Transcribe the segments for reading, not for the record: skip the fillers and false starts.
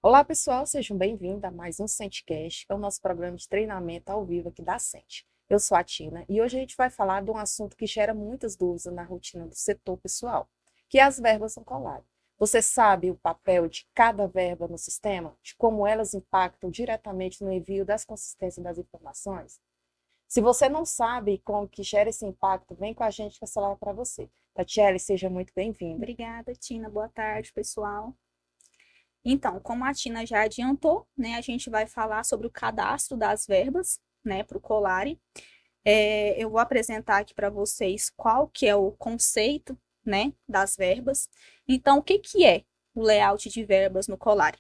Olá, pessoal, sejam bem-vindos a mais um SenteCast, que é o nosso programa de treinamento ao vivo aqui da Sente. Eu sou a Tina e hoje a gente vai falar de um assunto que gera muitas dúvidas na rotina do setor pessoal, que é as verbas no Colab. Você sabe o papel de cada verba no sistema, de como elas impactam diretamente no envio das consistências das informações? Se você não sabe como que gera esse impacto, vem com a gente que essa live é para você. Tatiele, seja muito bem-vinda. Obrigada, Tina. Boa tarde, pessoal. Então, como a Tina já adiantou, né, a gente vai falar sobre o cadastro das verbas, né, para o Colari. Eu vou apresentar aqui para vocês qual que é o conceito, né, das verbas. Então, o que que é o layout de verbas no Colari?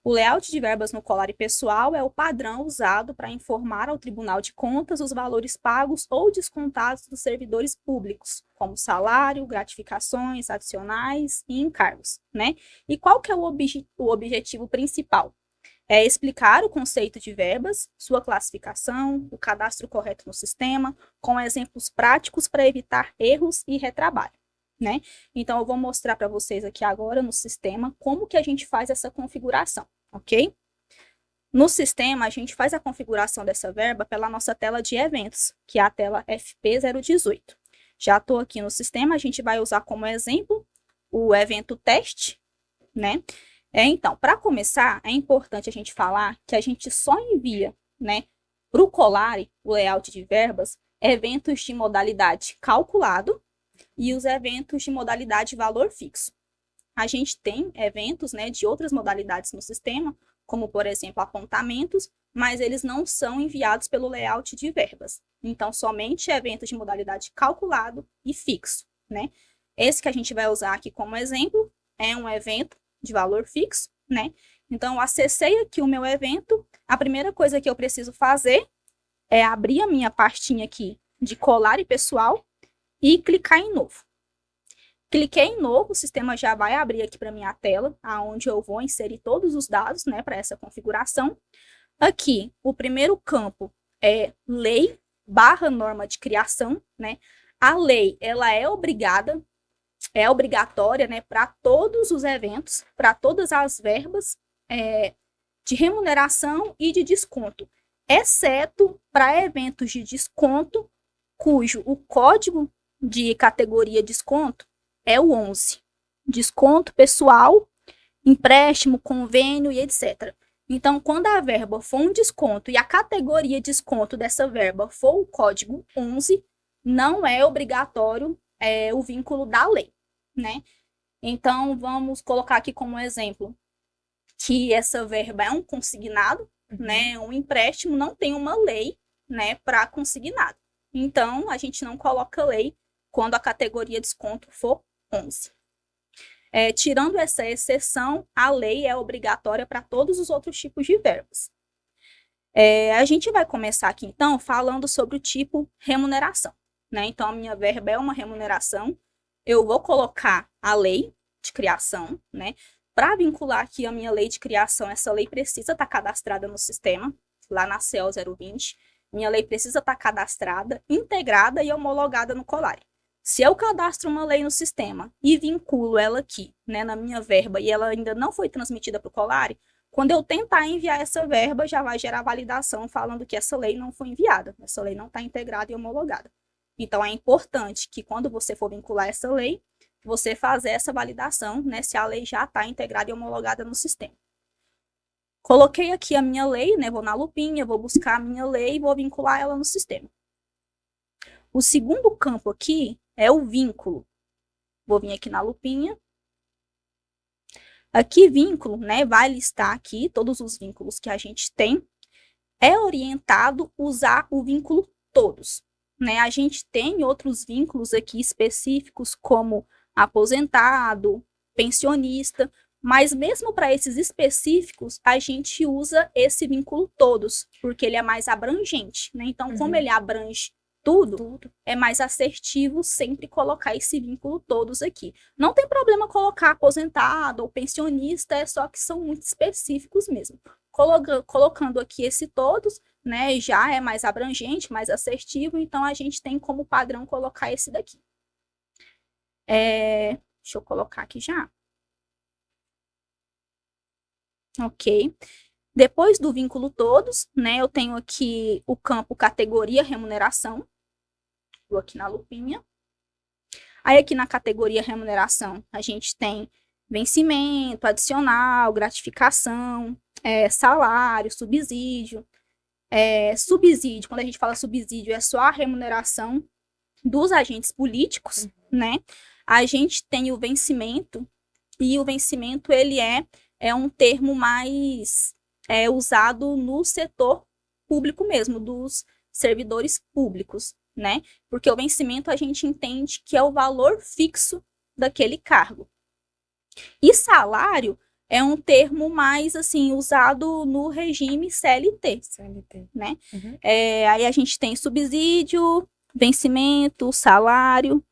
O layout de verbas no Colari pessoal é o padrão usado para informar ao Tribunal de Contas os valores pagos ou descontados dos servidores públicos, como salário, gratificações adicionais e encargos, né? E qual que é o objetivo principal? É explicar o conceito de verbas, sua classificação, o cadastro correto no sistema, com exemplos práticos para evitar erros e retrabalho, né? Então, eu vou mostrar para vocês aqui agora no sistema como que a gente faz essa configuração, ok? No sistema, a gente faz a configuração dessa verba pela nossa tela de eventos, que é a tela FP018. Já estou aqui no sistema, a gente vai usar como exemplo o evento teste, né? Então, para começar, é importante a gente falar que a gente só envia, né, para o Colari, o layout de verbas, eventos de modalidade calculado e os eventos de modalidade valor fixo. A gente tem eventos, né, de outras modalidades no sistema, como, por exemplo, apontamentos, mas eles não são enviados pelo layout de verbas. Então, somente eventos de modalidade calculado e fixo, né? Esse que a gente vai usar aqui como exemplo é um evento de valor fixo, né? Então, eu acessei aqui o meu evento. A primeira coisa que eu preciso fazer é abrir a minha pastinha aqui de Colari pessoal e clicar em novo. Cliquei em novo, o sistema já vai abrir aqui para minha tela, aonde eu vou inserir todos os dados, né, para essa configuração. Aqui, o primeiro campo é lei barra norma de criação, né? A lei, ela é obrigatória, né, para todos os eventos, para todas as verbas de remuneração e de desconto, exceto para eventos de desconto, cujo o código de categoria desconto é o 11. Desconto pessoal, empréstimo, convênio e etc. Então, quando a verba for um desconto e a categoria desconto dessa verba for o código 11, não é obrigatório o vínculo da lei, né? Então, vamos colocar aqui como exemplo que essa verba é um consignado, né? Um empréstimo não tem uma lei, né, para consignado. Então, a gente não coloca lei quando a categoria desconto for 11. Tirando essa exceção, a lei é obrigatória para todos os outros tipos de verbas. A gente vai começar aqui, então, falando sobre o tipo remuneração, né? Então, a minha verba é uma remuneração. Eu vou colocar a lei de criação, né? Para vincular aqui a minha lei de criação, essa lei precisa estar cadastrada no sistema, lá na CEL 020. Minha lei precisa estar cadastrada, integrada e homologada no Colari. Se eu cadastro uma lei no sistema e vinculo ela aqui, né, na minha verba, e ela ainda não foi transmitida para o Colari, quando eu tentar enviar essa verba, já vai gerar validação falando que essa lei não foi enviada, essa lei não está integrada e homologada. Então, é importante que quando você for vincular essa lei, você fazer essa validação, né, se a lei já está integrada e homologada no sistema. Coloquei aqui a minha lei, né, vou na lupinha, vou buscar a minha lei e vou vincular ela no sistema. O segundo campo aqui é o vínculo. Vou vir aqui na lupinha. Aqui, vínculo, né, vai listar aqui todos os vínculos que a gente tem. É orientado usar o vínculo todos, né? A gente tem outros vínculos aqui específicos, como aposentado, pensionista, mas mesmo para esses específicos, a gente usa esse vínculo todos, porque ele é mais abrangente, né? Então, como ele abrange tudo, é mais assertivo sempre colocar esse vínculo todos aqui. Não tem problema colocar aposentado ou pensionista, é só que são muito específicos mesmo. Colocando aqui esse todos, né, já é mais abrangente, mais assertivo, então a gente tem como padrão colocar esse daqui. Deixa eu colocar aqui já. Ok. Depois do vínculo todos, né, eu tenho aqui o campo categoria remuneração. Vou aqui na lupinha. Aí aqui na categoria remuneração, a gente tem vencimento, adicional, gratificação, salário, subsídio. Subsídio, quando a gente fala subsídio, é só a remuneração dos agentes políticos, né? A gente tem o vencimento, e o vencimento, ele é um termo mais usado no setor público mesmo, dos servidores públicos, né? Porque o vencimento a gente entende que é o valor fixo daquele cargo. E salário é um termo mais, assim, usado no regime CLT, né? Aí a gente tem subsídio, vencimento, salário.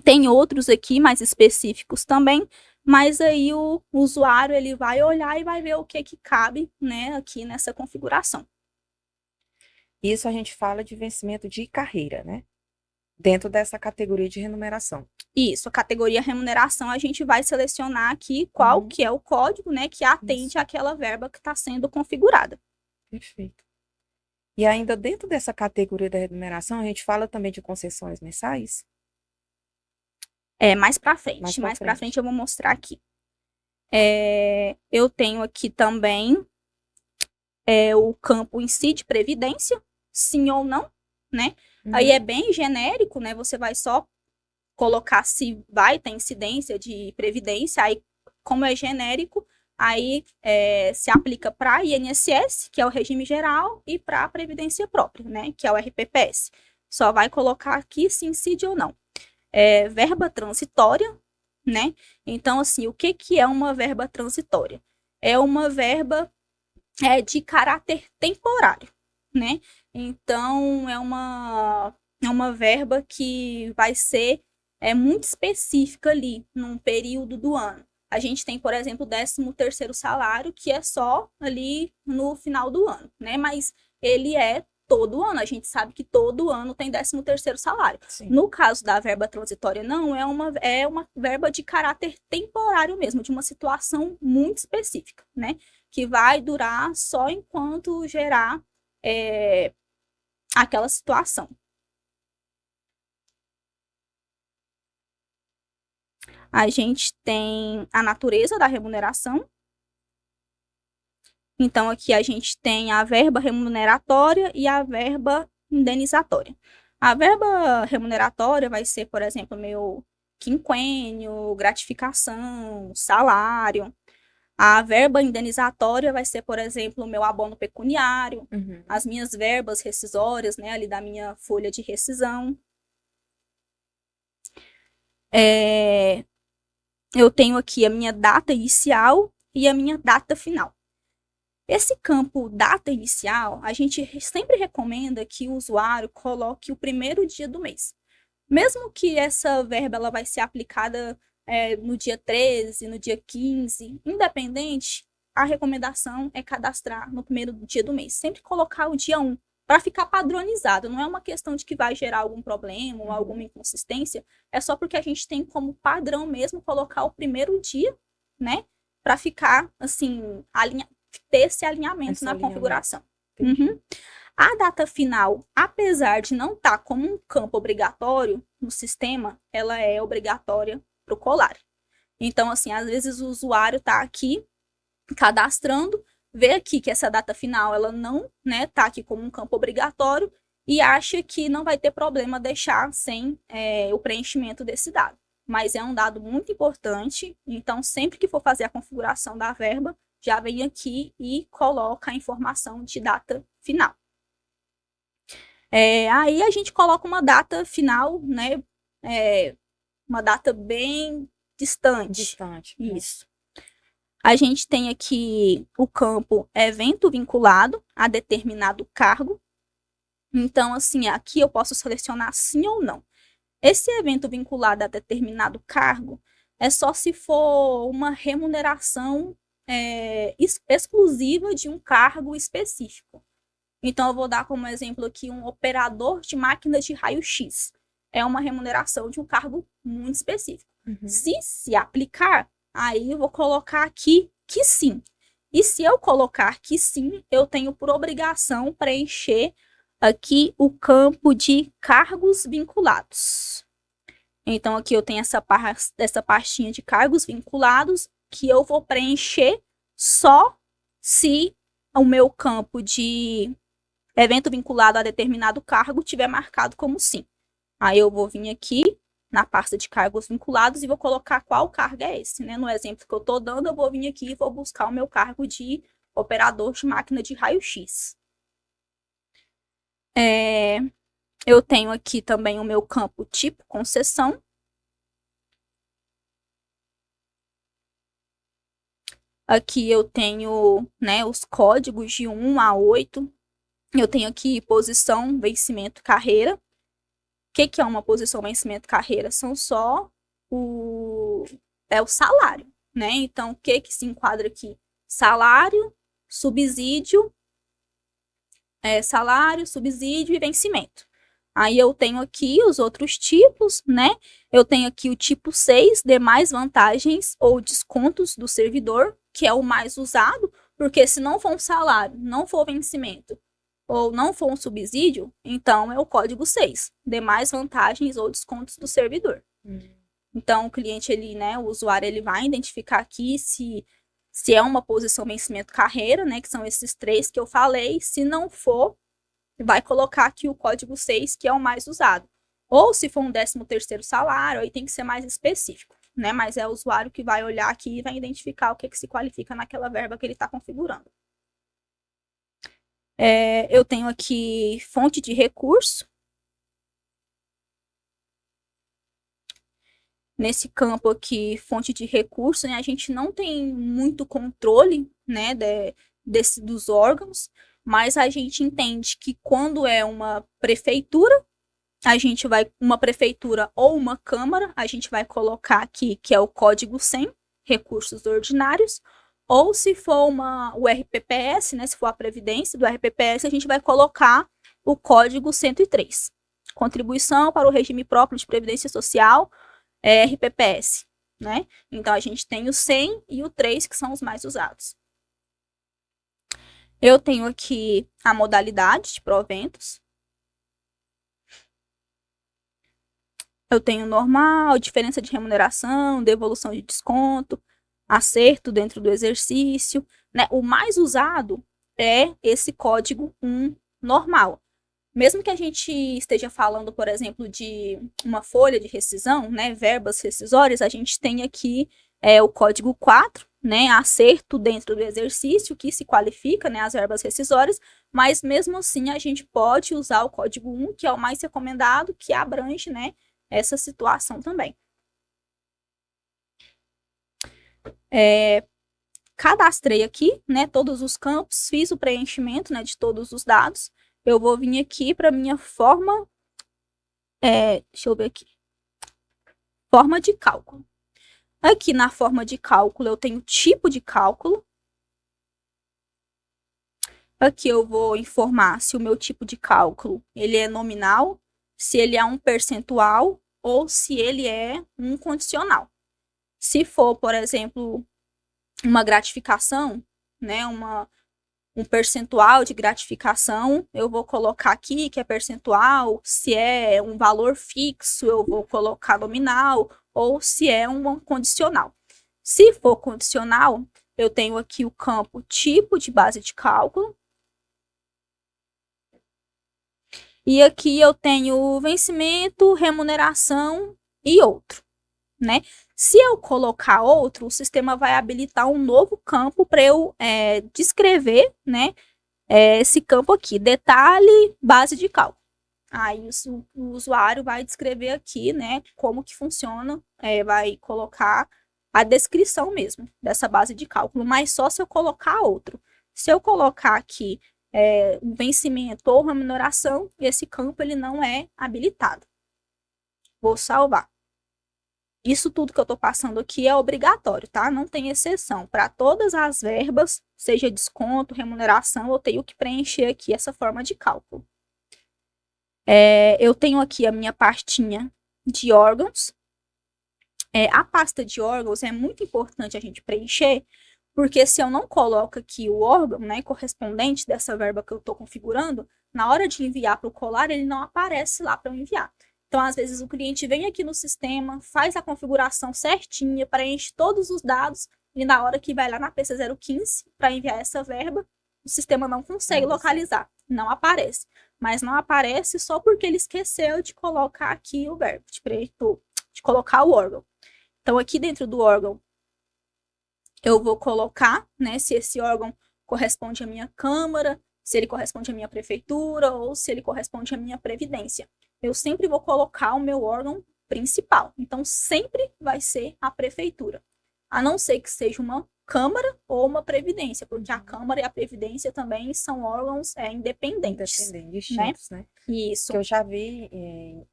Tem outros aqui mais específicos também, mas aí o usuário ele vai olhar e vai ver o que cabe, né, aqui nessa configuração. Isso a gente fala de vencimento de carreira, né? Dentro dessa categoria de remuneração. Isso, a categoria remuneração, a gente vai selecionar aqui qual que é o código, né, que atende àquela verba que está sendo configurada. Perfeito. E ainda dentro dessa categoria da remuneração, a gente fala também de concessões mensais? Mais para frente. Mais para frente eu vou mostrar aqui. Eu tenho aqui também o campo em si de previdência, sim ou não, né? Aí é bem genérico, né? Você vai só colocar se vai ter incidência de previdência, aí como é genérico, aí se aplica para INSS, que é o regime geral, e para a Previdência Própria, né? Que é o RPPS. Só vai colocar aqui se incide ou não. Verba transitória, né? Então, assim, o que é uma verba transitória? É uma verba de caráter temporário, né? Então, é uma verba que vai ser muito específica ali, num período do ano. A gente tem, por exemplo, o 13º salário, que é só ali no final do ano, né? Mas ele é todo ano. A gente sabe que todo ano tem 13º salário. Sim. No caso da verba transitória, não, é uma verba de caráter temporário mesmo, de uma situação muito específica, né? Que vai durar só enquanto gerar aquela situação. A gente tem a natureza da remuneração. Então, aqui a gente tem a verba remuneratória e a verba indenizatória. A verba remuneratória vai ser, por exemplo, meu quinquênio, gratificação, salário. A verba indenizatória vai ser, por exemplo, o meu abono pecuniário, as minhas verbas rescisórias, né, ali da minha folha de rescisão. Eu tenho aqui a minha data inicial e a minha data final. Esse campo data inicial, a gente sempre recomenda que o usuário coloque o primeiro dia do mês. Mesmo que essa verba ela vai ser aplicada no dia 13, no dia 15, independente, a recomendação é cadastrar no primeiro dia do mês. Sempre colocar o dia 1, para ficar padronizado. Não é uma questão de que vai gerar algum problema ou alguma inconsistência, é só porque a gente tem como padrão mesmo colocar o primeiro dia, né? Para ficar, assim, ter esse alinhamento na configuração. A data final, apesar de não estar como um campo obrigatório no sistema, ela é obrigatória para o Colar. Então, assim, às vezes o usuário está aqui cadastrando, vê aqui que essa data final ela não está aqui como um campo obrigatório e acha que não vai ter problema deixar sem o preenchimento desse dado. Mas é um dado muito importante, então sempre que for fazer a configuração da verba, já vem aqui e coloca a informação de data final. Aí a gente coloca uma data final, né? Uma data bem distante. Isso. A gente tem aqui o campo evento vinculado a determinado cargo. Então, assim, aqui eu posso selecionar sim ou não. Esse evento vinculado a determinado cargo é só se for uma remuneração exclusiva de um cargo específico. Então, eu vou dar como exemplo aqui um operador de máquinas de raio-x. É uma remuneração de um cargo muito específico. Se aplicar, aí eu vou colocar aqui que sim. E se eu colocar que sim, eu tenho por obrigação preencher aqui o campo de cargos vinculados. Então, aqui eu tenho essa pastinha de cargos vinculados que eu vou preencher só se o meu campo de evento vinculado a determinado cargo tiver marcado como sim. Aí eu vou vir aqui na pasta de cargos vinculados e vou colocar qual cargo é esse, né? No exemplo que eu estou dando, eu vou vir aqui e vou buscar o meu cargo de operador de máquina de raio-x. Eu tenho aqui também o meu campo tipo concessão. Aqui eu tenho, né, os códigos de 1 a 8. Eu tenho aqui posição, vencimento, carreira. O que é uma posição, vencimento, carreira? São só o salário, né? Então, o que se enquadra aqui? Salário, subsídio e vencimento. Aí eu tenho aqui os outros tipos, né? Eu tenho aqui o tipo 6, demais vantagens ou descontos do servidor, que é o mais usado, porque se não for um salário, não for vencimento, ou não for um subsídio, então é o código 6, demais vantagens ou descontos do servidor. Então, o cliente, ele, né, o usuário, ele vai identificar aqui se é uma posição, vencimento, carreira, né, que são esses 3 que eu falei. Se não for, vai colocar aqui o código 6, que é o mais usado. Ou se for um 13º salário, aí tem que ser mais específico, né? Mas é o usuário que vai olhar aqui e vai identificar o que se qualifica naquela verba que ele está configurando. Eu tenho aqui fonte de recurso. Nesse campo aqui, fonte de recurso, né, a gente não tem muito controle, né, dos órgãos, mas a gente entende que quando é uma prefeitura, uma prefeitura ou uma câmara, a gente vai colocar aqui que é o código 100, recursos ordinários, ou se for o RPPS, né, se for a previdência do RPPS, a gente vai colocar o código 103, contribuição para o regime próprio de previdência social, RPPS, né? Então, a gente tem o 100 e o 3, que são os mais usados. Eu tenho aqui a modalidade de proventos. Eu tenho normal, diferença de remuneração, devolução de desconto, acerto dentro do exercício, né? O mais usado é esse código 1 normal. Mesmo que a gente esteja falando, por exemplo, de uma folha de rescisão, né, verbas rescisórias, a gente tem aqui o código 4, né, acerto dentro do exercício, que se qualifica, né, as verbas rescisórias, mas mesmo assim a gente pode usar o código 1, que é o mais recomendado, que abrange, né, essa situação também. Cadastrei aqui, né, todos os campos, fiz o preenchimento, né, de todos os dados. Eu vou vir aqui para minha forma, deixa eu ver aqui, forma de cálculo. Aqui na forma de cálculo eu tenho tipo de cálculo. Aqui eu vou informar se o meu tipo de cálculo ele é nominal, se ele é um percentual ou se ele é um condicional. Se for, por exemplo, uma gratificação, né, um percentual de gratificação, eu vou colocar aqui que é percentual. Se é um valor fixo, eu vou colocar nominal, ou se é um condicional. Se for condicional, eu tenho aqui o campo tipo de base de cálculo. E aqui eu tenho vencimento, remuneração e outro, né? Se eu colocar outro, o sistema vai habilitar um novo campo para eu descrever, né, esse campo aqui, detalhe, base de cálculo. Aí o usuário vai descrever aqui, né, como que funciona, vai colocar a descrição mesmo dessa base de cálculo, mas só se eu colocar outro. Se eu colocar aqui um vencimento ou remuneração, esse campo ele não é habilitado. Vou salvar. Isso tudo que eu estou passando aqui é obrigatório, tá? Não tem exceção. Para todas as verbas, seja desconto, remuneração, eu tenho que preencher aqui essa forma de cálculo. Eu tenho aqui a minha pastinha de órgãos. A pasta de órgãos é muito importante a gente preencher, Porque se eu não coloco aqui o órgão, né, correspondente dessa verba que eu estou configurando, na hora de enviar para o colar, ele não aparece lá para eu enviar. Então, às vezes, o cliente vem aqui no sistema, faz a configuração certinha, preenche todos os dados, e na hora que vai lá na PC015 para enviar essa verba, o sistema não consegue localizar, não aparece. Mas não aparece só porque ele esqueceu de colocar aqui o verbo, de colocar o órgão. Então, aqui dentro do órgão, eu vou colocar, né, se esse órgão corresponde à minha Câmara, se ele corresponde à minha Prefeitura ou se ele corresponde à minha Previdência. Eu sempre vou colocar o meu órgão principal. Então, sempre vai ser a Prefeitura. A não ser que seja uma Câmara ou uma Previdência, porque a Câmara e a Previdência também são órgãos independentes. Distintos, né? Isso. Que eu já vi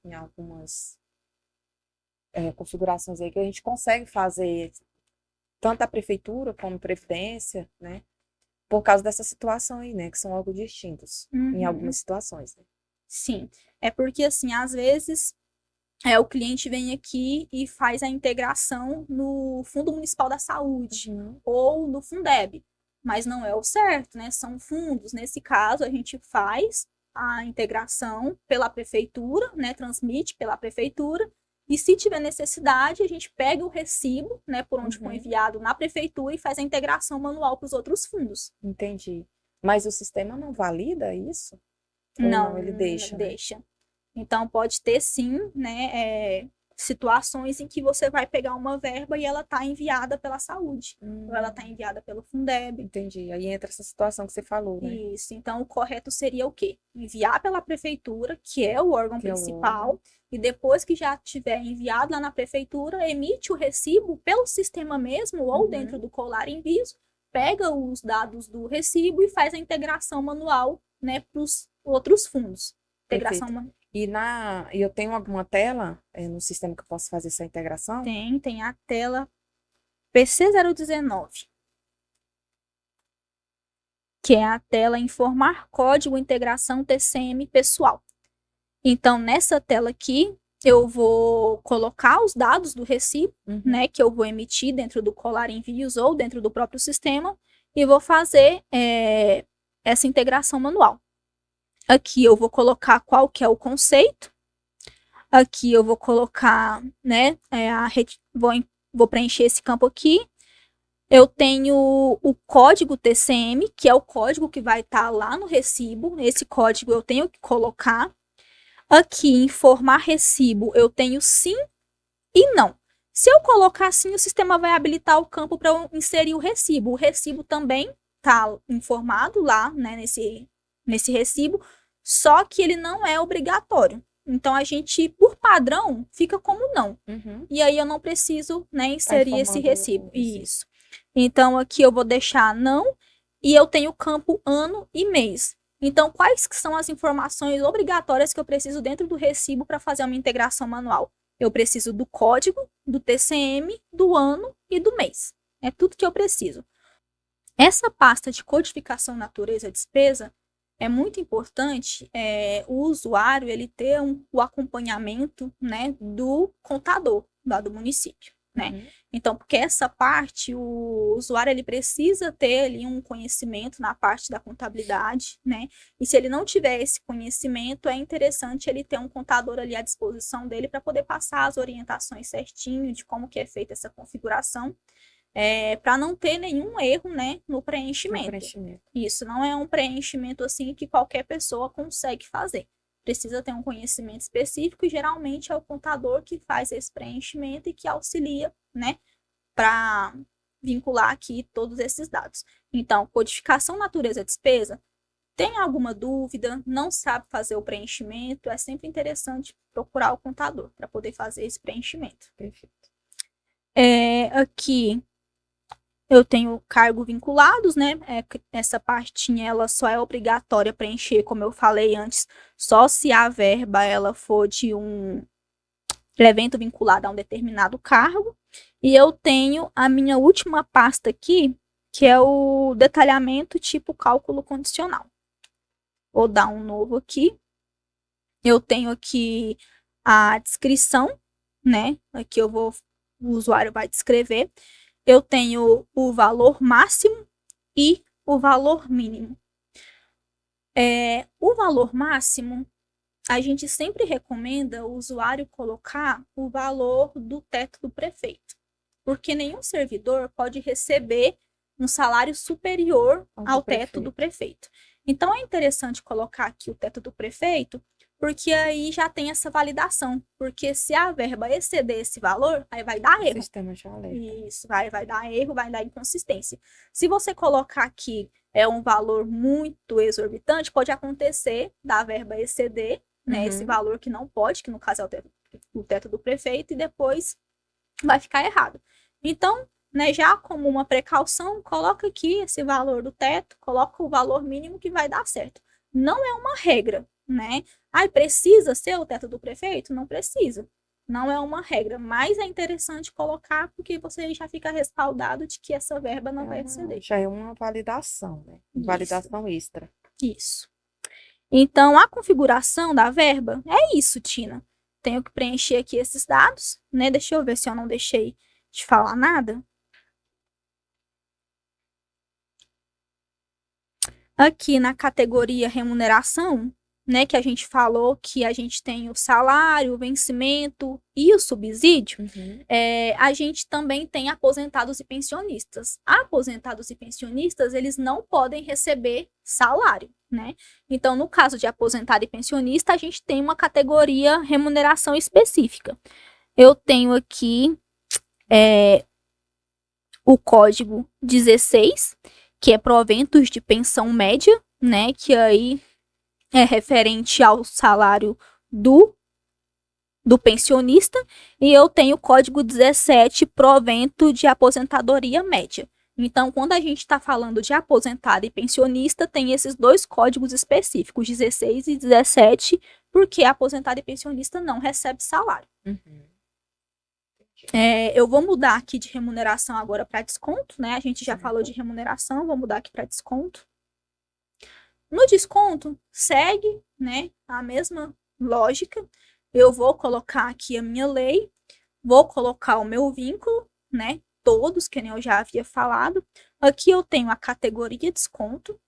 em algumas configurações aí que a gente consegue fazer tanto a prefeitura como a previdência, né? Por causa dessa situação aí, né? Que são algo distintos em algumas situações. Né? Sim, é porque assim, às vezes o cliente vem aqui e faz a integração no Fundo Municipal da Saúde ou no Fundeb, mas não é o certo, né? São fundos. Nesse caso, a gente faz a integração pela prefeitura, né? Transmite pela prefeitura. E se tiver necessidade, a gente pega o recibo, né, por onde foi enviado na prefeitura e faz a integração manual para os outros fundos. Entendi. Mas o sistema não valida isso? Não, ele deixa? Deixa. Né? Então, pode ter sim, né, situações em que você vai pegar uma verba e ela está enviada pela saúde, ou ela está enviada pelo Fundeb. Entendi. Aí entra essa situação que você falou, né? Isso. Então, o correto seria o quê? Enviar pela prefeitura, que é o órgão principal, e depois que já tiver enviado lá na prefeitura, emite o recibo pelo sistema mesmo, ou dentro do colar envios, pega os dados do recibo e faz a integração manual, né, para os outros fundos. Integração manual. E eu tenho alguma tela no sistema que eu posso fazer essa integração? Tem a tela PC019, que é a tela Informar Código Integração TCM Pessoal. Então, nessa tela aqui, eu vou colocar os dados do recibo, né, que eu vou emitir dentro do colar envios ou dentro do próprio sistema, e vou fazer essa integração manual. Aqui eu vou colocar qual que é o conceito. Aqui eu vou colocar, né, vou preencher esse campo aqui. Eu tenho o código TCM, que é o código que vai estar lá no recibo. Esse código eu tenho que colocar. Aqui, informar recibo, eu tenho sim e não. Se eu colocar sim, o sistema vai habilitar o campo para eu inserir o recibo. O recibo também está informado lá, né, nesse recibo, só que ele não é obrigatório. Então, a gente, por padrão, fica como não. E aí, eu não preciso, né, inserir esse recibo. Isso. Então, aqui eu vou deixar não, e eu tenho o campo ano e mês. Então, quais que são as informações obrigatórias que eu preciso dentro do recibo para fazer uma integração manual? Eu preciso do código, do TCM, do ano e do mês. É tudo que eu preciso. Essa pasta de codificação natureza despesa é muito importante o usuário ele ter o acompanhamento, né, do contador lá do município. Né? Então, porque essa parte, o usuário ele precisa ter ali um conhecimento na parte da contabilidade, né? E se ele não tiver esse conhecimento, é interessante ele ter um contador ali à disposição dele para poder passar as orientações certinho de como que é feita essa configuração, para não ter nenhum erro, né, no preenchimento. Isso não é um preenchimento assim que qualquer pessoa consegue fazer. Precisa ter um conhecimento específico e geralmente é o contador que faz esse preenchimento e que auxilia, né, para vincular aqui todos esses dados. Então, codificação natureza despesa, tem alguma dúvida, não sabe fazer o preenchimento, é sempre interessante procurar o contador para poder fazer esse preenchimento. Perfeito. Aqui eu tenho cargo vinculados, né? Essa partinha ela só é obrigatória preencher, como eu falei antes, só se a verba ela for de um evento vinculado a um determinado cargo. E eu tenho a minha última pasta aqui, que é o detalhamento tipo cálculo condicional. Vou dar um novo aqui. Eu tenho aqui a descrição, né? Aqui o usuário vai descrever. eu tenho o valor máximo e o valor mínimo. O valor máximo, a gente sempre recomenda o usuário colocar o valor do teto do prefeito, porque nenhum servidor pode receber um salário superior ao teto do prefeito. Então, é interessante colocar aqui o teto do prefeito, porque aí já tem essa validação. Porque se a verba exceder esse valor, aí vai dar erro. O sistema já alerta. Isso, vai dar erro, vai dar inconsistência. Se você colocar aqui um valor muito exorbitante, pode acontecer da verba exceder, né, esse valor que não pode, que no caso é o teto do prefeito, e depois vai ficar errado. Então, né, já como uma precaução, coloca aqui esse valor do teto, coloca o valor mínimo que vai dar certo. Não é uma regra, né? Precisa ser o teto do prefeito? Não precisa. Não é uma regra, mas é interessante colocar porque você já fica respaldado de que essa verba não vai exceder. Já é uma validação, né? Validação extra. Isso. Então, a configuração da verba é isso, Tina. Tenho que preencher aqui esses dados, né? Deixa eu ver se eu não deixei de falar nada. Aqui na categoria remuneração, né, que a gente falou que a gente tem o salário, o vencimento e o subsídio, a gente também tem aposentados e pensionistas. Aposentados e pensionistas, eles não podem receber salário, né? Então, no caso de aposentado e pensionista, a gente tem uma categoria remuneração específica. Eu tenho aqui o código 16, que é proventos de pensão média, né, que aí é referente ao salário do pensionista, e eu tenho o código 17, provento de aposentadoria média. Então, quando a gente está falando de aposentado e pensionista, tem esses dois códigos específicos, 16 e 17, porque aposentado e pensionista não recebe salário. Eu vou mudar aqui de remuneração agora para desconto, né? A gente já falou de remuneração, vou mudar aqui para desconto. No desconto, segue, né, a mesma lógica. Eu vou colocar aqui a minha lei, vou colocar o meu vínculo, né, todos, que nem eu já havia falado. Aqui eu tenho a categoria desconto.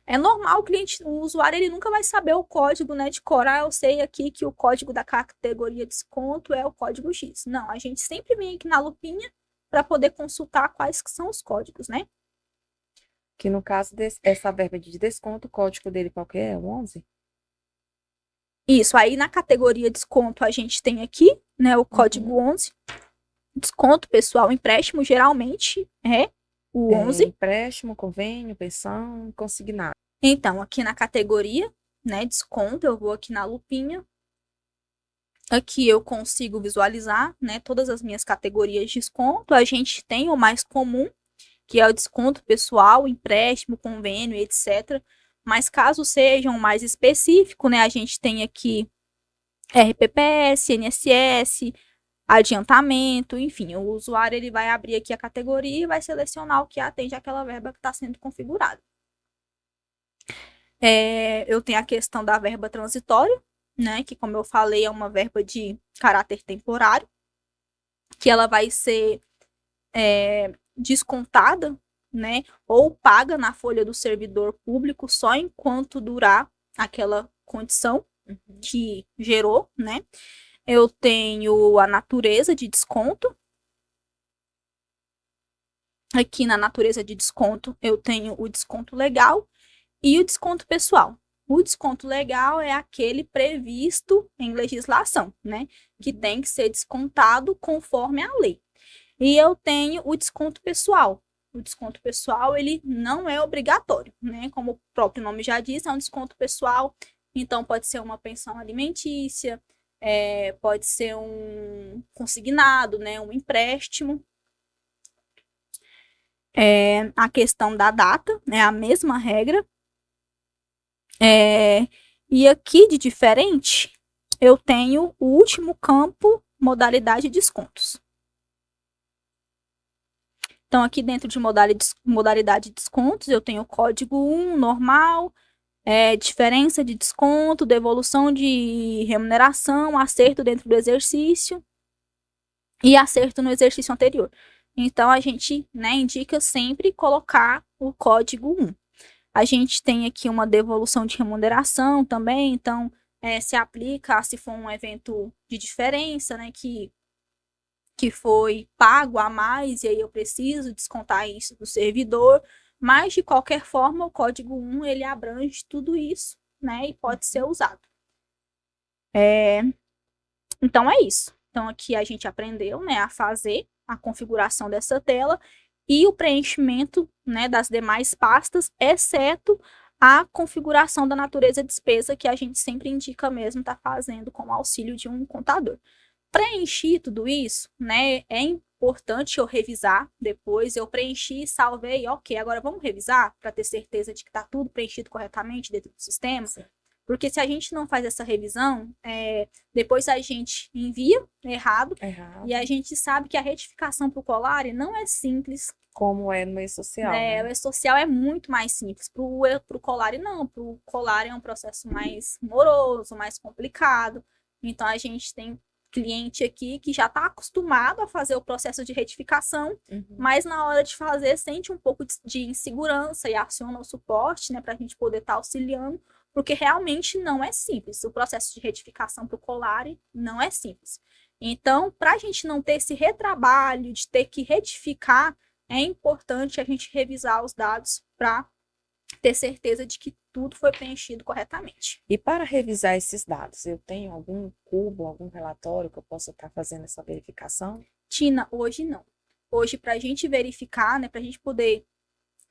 É normal o usuário, ele nunca vai saber o código, né, de decorar. Eu sei aqui que o código da categoria desconto é o código X. Não, a gente sempre vem aqui na lupinha para poder consultar quais que são os códigos, né? Que no caso dessa verba de desconto, o código dele qual que é? O 11? Isso, aí na categoria desconto a gente tem aqui, né, o código 11. Desconto pessoal, empréstimo, geralmente é o 11. Empréstimo, convênio, pensão, consignado. Então, aqui na categoria, né, desconto, eu vou aqui na lupinha. Aqui eu consigo visualizar, né, todas as minhas categorias de desconto. A gente tem o mais comum, que é o desconto pessoal, empréstimo, convênio, etc. Mas caso seja um mais específico, né, a gente tem aqui RPPS, INSS, adiantamento, enfim, o usuário ele vai abrir aqui a categoria e vai selecionar o que atende àquela verba que está sendo configurada. Eu tenho a questão da verba transitória, né, que como eu falei é uma verba de caráter temporário, que ela vai ser descontada, né, ou paga na folha do servidor público só enquanto durar aquela condição que gerou, né? Eu tenho a natureza de desconto. Aqui na natureza de desconto, eu tenho o desconto legal e o desconto pessoal. O desconto legal é aquele previsto em legislação, né? Que tem que ser descontado conforme a lei. E eu tenho o desconto pessoal. O desconto pessoal, ele não é obrigatório, né? Como o próprio nome já diz, é um desconto pessoal. Então, pode ser uma pensão alimentícia, pode ser um consignado, né? Um empréstimo. A questão da data, né? A mesma regra. E aqui, de diferente, eu tenho o último campo, modalidade de descontos. Então, aqui dentro de modalidade de descontos, eu tenho o código 1, normal, diferença de desconto, devolução de remuneração, acerto dentro do exercício. e acerto no exercício anterior. Então, a gente, né, indica sempre colocar o código 1. A gente tem aqui uma devolução de remuneração também, então se aplica se for um evento de diferença, né, que foi pago a mais, e aí eu preciso descontar isso do servidor, mas de qualquer forma o código 1 ele abrange tudo isso, né, e pode ser usado. Então é isso. Então aqui a gente aprendeu, né, a fazer a configuração dessa tela e o preenchimento, né, das demais pastas, exceto a configuração da natureza despesa, que a gente sempre indica mesmo estar fazendo com o auxílio de um contador. Preenchi tudo isso, né, é importante eu revisar depois. Eu preenchi, salvei, ok, agora vamos revisar para ter certeza de que está tudo preenchido corretamente dentro do sistema. Sim. Porque se a gente não faz essa revisão, depois a gente envia errado. E a gente sabe que a retificação para o Colari não é simples. Como é no E-Social, né? O E-Social é muito mais simples. Para o Colari, não. Para o Colari é um processo mais moroso, mais complicado. Então, a gente tem cliente aqui que já está acostumado a fazer o processo de retificação, mas na hora de fazer sente um pouco de insegurança e aciona o suporte, né, para a gente poder estar auxiliando, porque realmente não é simples. O processo de retificação para o Colari não é simples. Então, para a gente não ter esse retrabalho de ter que retificar, é importante a gente revisar os dados para ter certeza de que tudo foi preenchido corretamente. E para revisar esses dados, eu tenho algum cubo, algum relatório que eu possa estar fazendo essa verificação? Tina, hoje não. Hoje, para a gente verificar, né, para a gente poder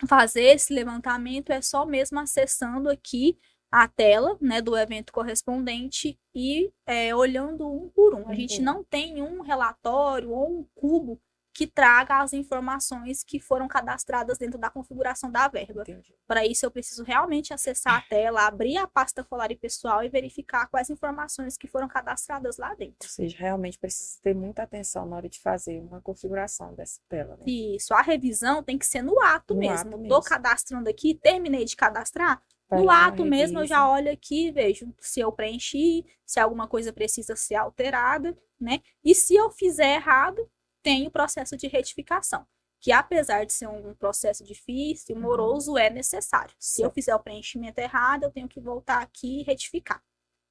fazer esse levantamento, é só mesmo acessando aqui a tela, né, do evento correspondente e olhando um por um. A gente não tem um relatório ou um cubo que traga as informações que foram cadastradas dentro da configuração da verba. Para isso, eu preciso realmente acessar a tela, abrir a pasta Colari pessoal e verificar quais informações que foram cadastradas lá dentro. Ou seja, realmente precisa ter muita atenção na hora de fazer uma configuração dessa tela, né? Isso, a revisão tem que ser no ato mesmo. Estou cadastrando aqui, terminei de cadastrar, no ato mesmo eu já olho aqui e vejo se eu preenchi, se alguma coisa precisa ser alterada, né? E se eu fizer errado, tem o processo de retificação, que apesar de ser um processo difícil, moroso, é necessário. Se eu fizer o preenchimento errado, eu tenho que voltar aqui e retificar.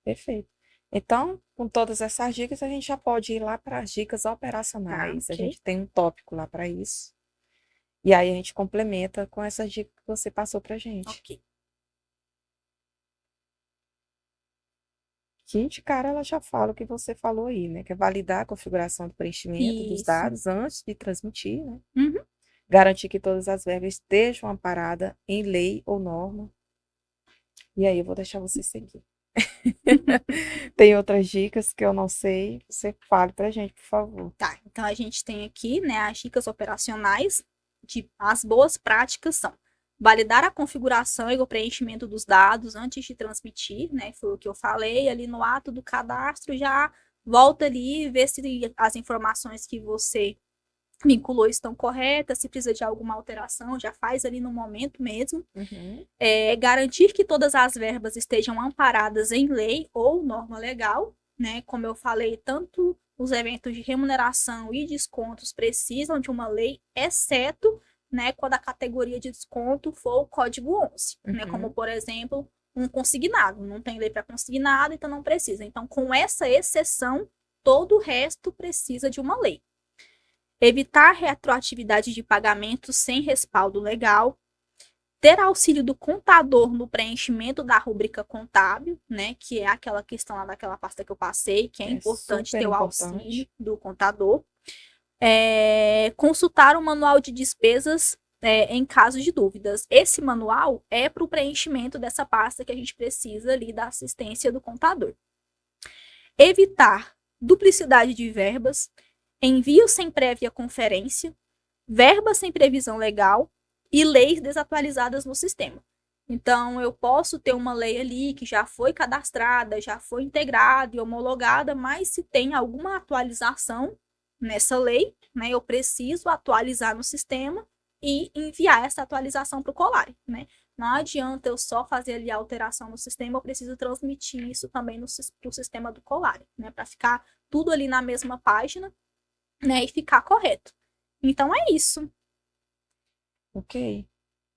Perfeito. Então, com todas essas dicas, a gente já pode ir lá para as dicas operacionais. A gente tem um tópico lá para isso. E aí a gente complementa com essas dicas que você passou para a gente. Ok. Que de cara ela já fala o que você falou aí, né? Que é validar a configuração do preenchimento dos dados antes de transmitir, né? Garantir que todas as verbas estejam amparadas em lei ou norma. E aí eu vou deixar você seguir. Tem outras dicas que eu não sei, você fale pra gente, por favor. Tá, então a gente tem aqui, né, as dicas operacionais, as boas práticas são validar a configuração e o preenchimento dos dados antes de transmitir, né, foi o que eu falei, ali no ato do cadastro já volta ali e vê se as informações que você vinculou estão corretas, se precisa de alguma alteração, já faz ali no momento mesmo. Garantir que todas as verbas estejam amparadas em lei ou norma legal, né? Como eu falei, tanto os eventos de remuneração e descontos precisam de uma lei, exceto, né, quando a categoria de desconto for o código 11, né? Como, por exemplo, um consignado. Não tem lei para consignado, então não precisa. Então, com essa exceção, todo o resto precisa de uma lei. Evitar retroatividade de pagamento sem respaldo legal, ter auxílio do contador no preenchimento da rubrica contábil, né, que é aquela questão lá daquela pasta que eu passei, que é importante ter o auxílio do contador. Consultar o manual de despesas em caso de dúvidas. Esse manual é para o preenchimento dessa pasta que a gente precisa ali da assistência do contador. Evitar duplicidade de verbas, envio sem prévia conferência, verbas sem previsão legal e leis desatualizadas no sistema. Então, eu posso ter uma lei ali que já foi cadastrada, já foi integrada e homologada, mas se tem alguma atualização nessa lei, né, eu preciso atualizar no sistema e enviar essa atualização para o Colari, né? Não adianta eu só fazer ali a alteração no sistema, eu preciso transmitir isso também para o sistema do Colari, né? Para ficar tudo ali na mesma página né, e ficar correto. Então é isso. Ok.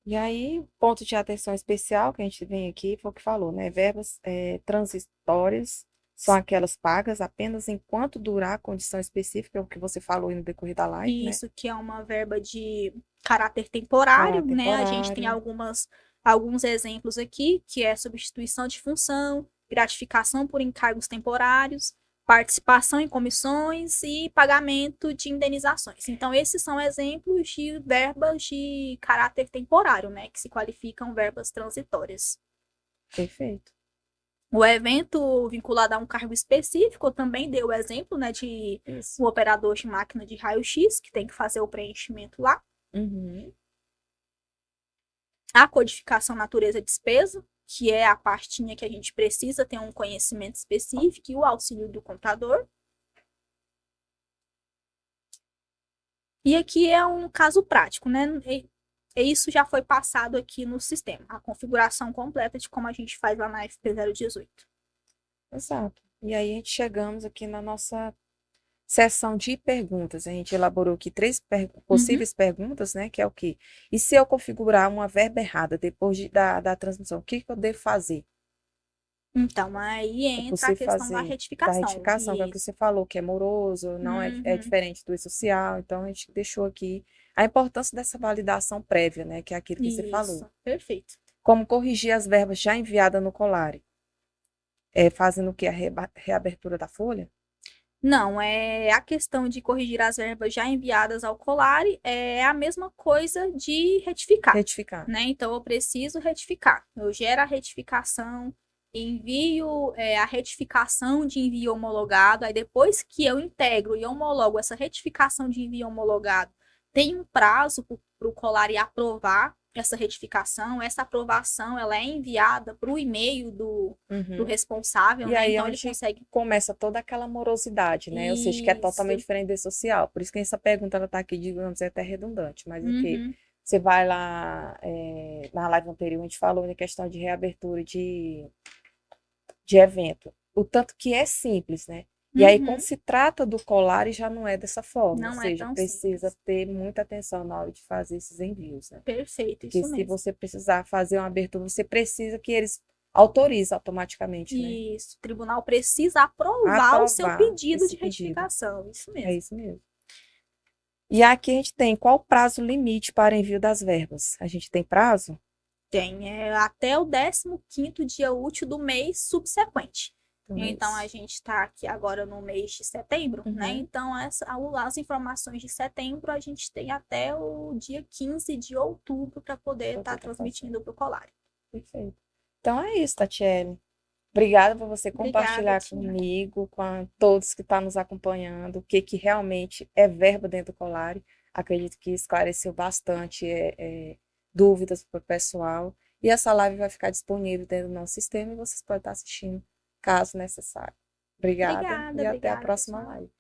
E aí, ponto de atenção especial que a gente vem aqui foi o que falou, né? Verbas transitórias são aquelas pagas apenas enquanto durar a condição específica, é o que você falou aí no decorrer da live, né? Isso que é uma verba de caráter temporário, Caráter né? A gente tem temporário. alguns exemplos aqui, que é substituição de função, gratificação por encargos temporários, participação em comissões e pagamento de indenizações. Então, esses são exemplos de verbas de caráter temporário, né? Que se qualificam verbas transitórias. Perfeito. O evento vinculado a um cargo específico, eu também dei o exemplo, né, de Isso. um operador de máquina de raio-x, que tem que fazer o preenchimento lá. Uhum. A codificação natureza-despesa, que é a pastinha que a gente precisa ter um conhecimento específico, e o auxílio do contador. E aqui é um caso prático, né? E isso já foi passado aqui no sistema, a configuração completa de como a gente faz lá na FP018. Exato. E aí a gente chegamos aqui na nossa sessão de perguntas. A gente elaborou aqui três possíveis perguntas, né? Que é o quê? E se eu configurar uma verba errada depois da transmissão, o que eu devo fazer? Então, aí É entra a possível questão da fazer da retificação. retificação, que é o que Isso. você falou, que é moroso, não é Uhum. diferente do social. Então, a gente deixou aqui a importância dessa validação prévia, né? Que é aquilo que você falou. Isso, perfeito. Como corrigir as verbas já enviadas no Colare? Fazendo o quê? A reabertura da folha? Não, é a questão de corrigir as verbas já enviadas ao Colare é a mesma coisa de retificar, Retificar. né? Então eu preciso retificar. Eu gero a retificação, envio a retificação de envio homologado, aí depois que eu integro e homologo essa retificação de envio homologado, tem um prazo para o Colare aprovar essa retificação. Essa aprovação ela é enviada para o e-mail do Uhum. responsável, E né? aí é Então ele onde consegue. começa toda aquela morosidade, né? Ou seja, que é totalmente Isso. diferente do social. Por isso que essa pergunta ela está aqui, digamos, é até redundante. Mas o quê? Uhum. Você vai lá, na live anterior, a gente falou na questão de reabertura de evento. O tanto que é simples, né? E aí, quando Uhum. se trata do colar, já não é dessa forma. Ou Não é seja, tão precisa simples. ter muita atenção na hora de fazer esses envios, né? Perfeito, Porque isso se mesmo. você precisar fazer uma abertura, você precisa que eles autorizem automaticamente, né? Isso. O tribunal precisa aprovar o seu Aprovar pedido esse de pedido. retificação. Isso É mesmo. isso mesmo. E aqui a gente tem qual o prazo limite para envio das verbas? A gente tem prazo? Tem até o 15º dia útil do mês subsequente. Um Então, a mês. gente está aqui agora no mês de setembro, né? Uhum. Então, as informações de setembro a gente tem até o dia 15 de outubro para poder estar Poder fazer. transmitindo para o Colar. Perfeito. Então é isso, Tatiele. Obrigada por você Obrigada, compartilhar Tina. comigo, com todos que estão nos acompanhando, o que, que realmente é verba dentro do Colare. Acredito que esclareceu bastante dúvidas para o pessoal. E essa live vai ficar disponível dentro do nosso sistema e vocês podem estar assistindo, caso necessário. Obrigada Obrigada, e até a obrigada, próxima pessoal. live.